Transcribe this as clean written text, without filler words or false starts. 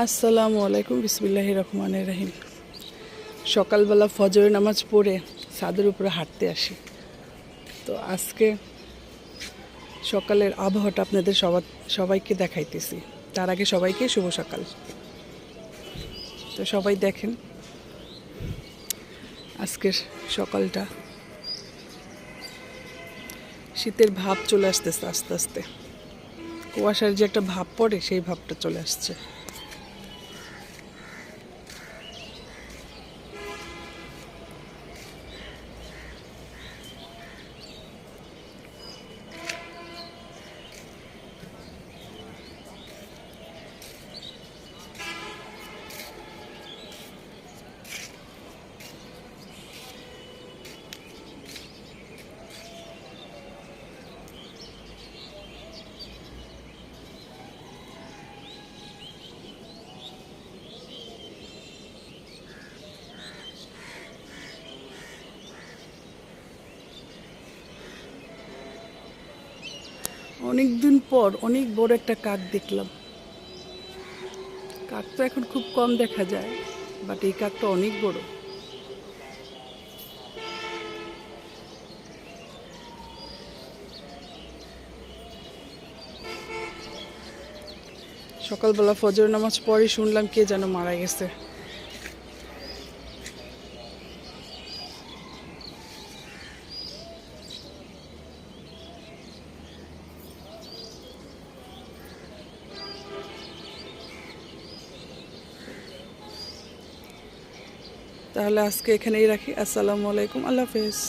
আসসালামু আলাইকুম, বিসমিল্লাহির রহমানির রহিম। সকালবেলা ফজরের নামাজ পড়ে ছাদের উপরে হাঁটতে আসি। তো আজকে সকালের আবহাওয়াটা আপনাদের সবাইকে দেখাইতেছি। তার আগে সবাইকে শুভ সকাল। তো সবাই দেখেন আজকের সকালটা, শীতের ভাব চলে আসতেছে আস্তে আস্তে। কুয়াশার যে একটা ভাব পড়ে, সেই ভাবটা চলে আসছে। অনেক দিন পর অনেক বড় একটা কাক দেখলাম। কাক তো এখন খুব কম দেখা যায়, বাট এই কাকটা অনেক বড়। সকালবেলা ফজর নামাজ পড়ে শুনলাম কে যেন মারা গেছে। তাহলে আজকে এখানেই রাখি। আসসালামু আলাইকুম, আল্লাহ হাফেজ।